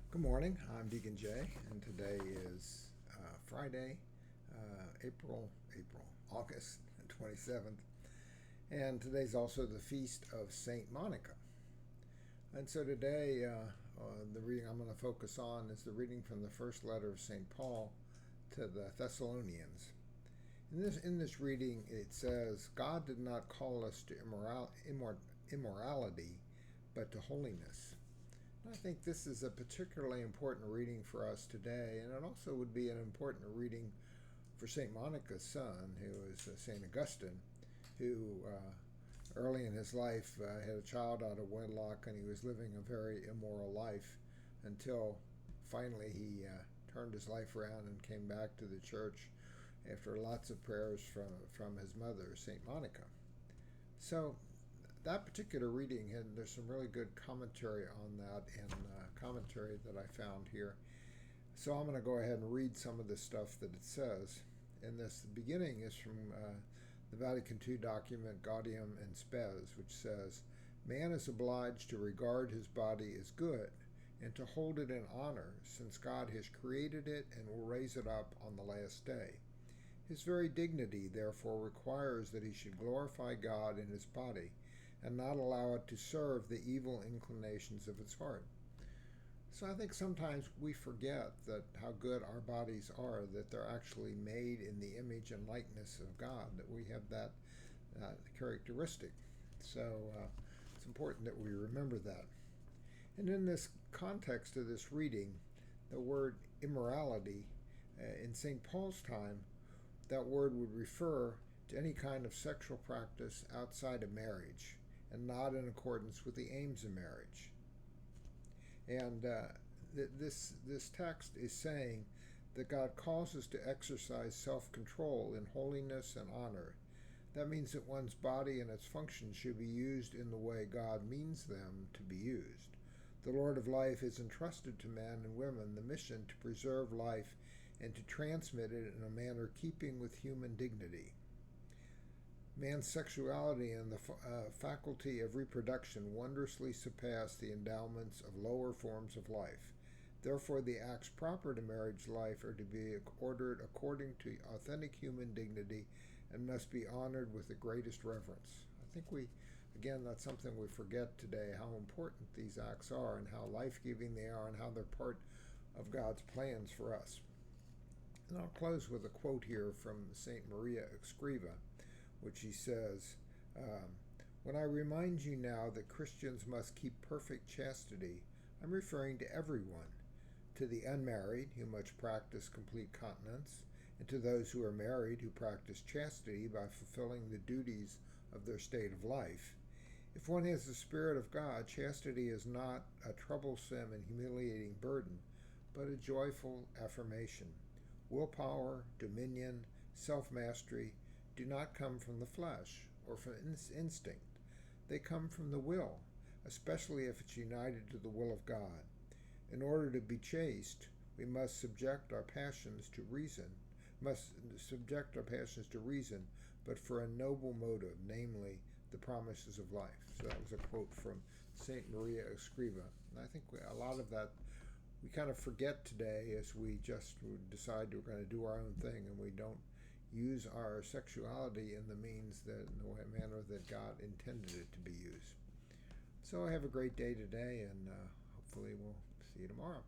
Good morning. I'm Deacon Jay, and today is Friday, August 27th, and today's also the feast of Saint Monica. And so today, the reading I'm going to focus on is the reading from the first letter of Saint Paul to the Thessalonians. In this reading, it says, "God did not call us to immorality, but to holiness." I think this is a particularly important reading for us today, and it also would be an important reading for St. Monica's son, who is St. Augustine, who early in his life had a child out of wedlock, and he was living a very immoral life until finally he turned his life around and came back to the church after lots of prayers from his mother, St. Monica. So that particular reading, and there's some really good commentary on that and commentary that I found here. So I'm going to go ahead and read some of the stuff that it says. And this the beginning is from the Vatican II document Gaudium and Spes, which says, "Man is obliged to regard his body as good and to hold it in honor, since God has created it and will raise it up on the last day. His very dignity, therefore, requires that he should glorify God in his body and not allow it to serve the evil inclinations of its heart." So I think sometimes we forget that how good our bodies are, that they're actually made in the image and likeness of God, that we have that characteristic. So it's important that we remember that. And in this context of this reading, the word immorality, in St. Paul's time, that word would refer to any kind of sexual practice outside of marriage and not in accordance with the aims of marriage. And this text is saying that God calls us to exercise self-control in holiness and honor. That means that one's body and its functions should be used in the way God means them to be used. The Lord of life has entrusted to men and women the mission to preserve life and to transmit it in a manner keeping with human dignity. Man's sexuality and the faculty of reproduction wondrously surpass the endowments of lower forms of life. Therefore, the acts proper to marriage life are to be ordered according to authentic human dignity and must be honored with the greatest reverence. I think that's something we forget today, how important these acts are and how life-giving they are and how they're part of God's plans for us. And I'll close with a quote here from St. Maria Escriva, which he says, "When I remind you now that Christians must keep perfect chastity, I'm referring to everyone, to the unmarried who must practice complete continence, and to those who are married who practice chastity by fulfilling the duties of their state of life. If one has the Spirit of God, chastity is not a troublesome and humiliating burden, but a joyful affirmation. Willpower, dominion, self-mastery do not come from the flesh or from instinct. They come from the will, especially if it's united to the will of God. In order to be chaste, we must subject our passions to reason, but for a noble motive, namely the promises of life." So that was a quote from St. Maria Escriva. And I think a lot of that we kind of forget today as we just decide we're going to do our own thing and we don't use our sexuality in the manner that God intended it to be used. So have a great day today, and hopefully we'll see you tomorrow.